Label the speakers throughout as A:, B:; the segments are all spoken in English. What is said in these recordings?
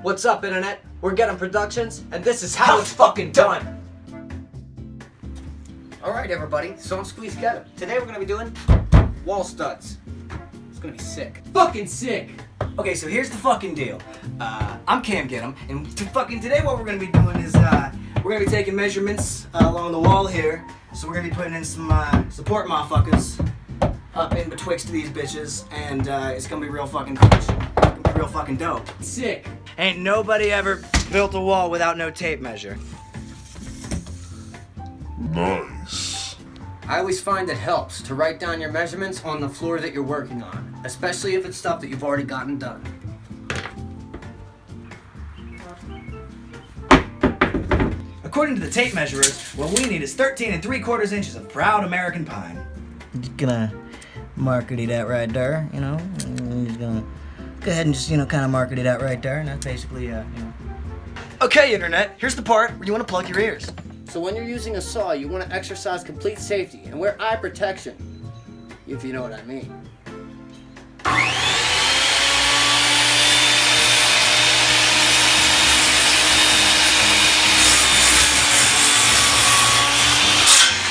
A: What's up, internet? We're Getting Productions, and this is how it's fucking done. Alright everybody, so I'm Squeeze Get 'em. Today we're gonna be doing wall studs. It's gonna be sick. Fucking sick!
B: Okay, so here's the fucking deal. I'm Cam Get 'em, and today what we're gonna be doing is we're gonna be taking measurements along the wall here. So we're gonna be putting in some support motherfuckers up in betwixt these bitches, and it's gonna be real fucking cool. It's gonna be real fucking dope.
A: Sick!
B: Ain't nobody ever built a wall without no tape measure.
C: Nice.
A: I always find it helps to write down your measurements on the floor that you're working on, especially if it's stuff that you've already gotten done.
B: According to the tape measurers, what we need is 13 3/4 inches of proud American pine.
D: Just gonna market it out right there, you know. I'm just gonna go ahead and just, kind of market it out right there, and that's basically,
B: Okay, internet, here's the part where you want to plug your ears.
A: So when you're using a saw, you want to exercise complete safety and wear eye protection, if you know what I mean.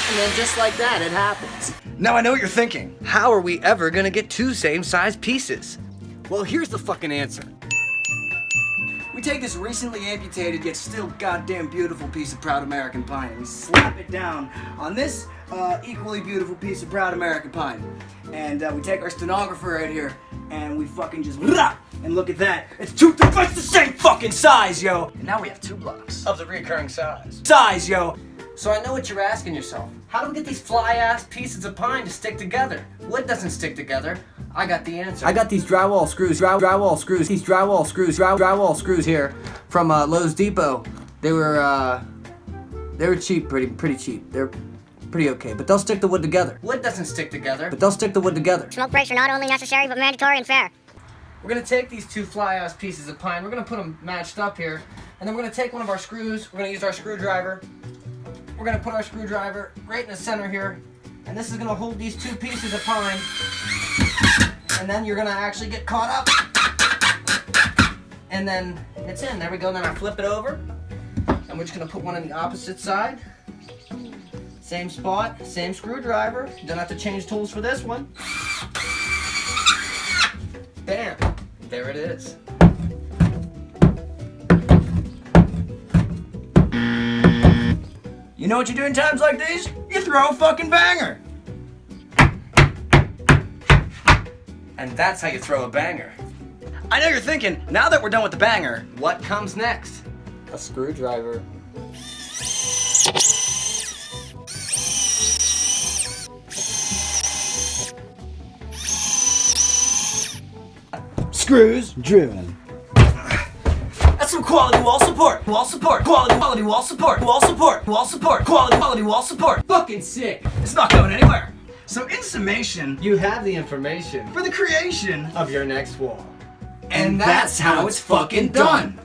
A: And then just like that, it happens.
B: Now I know what you're thinking.
A: How are we ever gonna get two same-sized pieces? Well, here's the fucking answer.
B: We take this recently amputated yet still goddamn beautiful piece of proud American pine and we slap it down on this equally beautiful piece of proud American pine. And we take our stenographer right here and we fucking just and look at that. It's twice the same fucking size, yo! And now we have 2 blocks
A: Of the recurring size.
B: size, yo!
A: So I know what you're asking yourself. How do we get these fly-ass pieces of pine to stick together? Wood doesn't stick together. I got the answer. I got these drywall screws, drywall screws here from Lowe's Depot. They were cheap, pretty cheap. They're pretty okay, but they'll stick the wood together. Wood doesn't stick together, but they'll stick the wood together.
E: Smoke breaks are not only necessary, but mandatory and fair.
A: We're gonna take these 2 fly-ass pieces of pine, we're gonna put them matched up here, and then we're gonna take one of our screws, we're gonna use our screwdriver. We're gonna put our screwdriver right in the center here, and this is gonna hold these 2 pieces of pine, and then you're gonna actually get caught up, and then it's in. There we go. Then I flip it over, and we're just gonna put one on the opposite side. Same spot, same screwdriver. Don't have to change tools for this one. Bam! There it is.
B: You know what you do in times like these? You throw a fucking banger!
A: And that's how you throw a banger.
B: I know you're thinking, now that we're done with the banger,
A: What comes next? A screwdriver.
D: screws driven.
B: that's some quality wall support! Wall support! Quality wall support! Wall support! Wall support! Quality wall support!
A: Fucking sick!
B: It's not going anywhere! So in summation,
A: You have the information
B: for the creation,
A: of your next wall.
B: and that's how it's fucking done!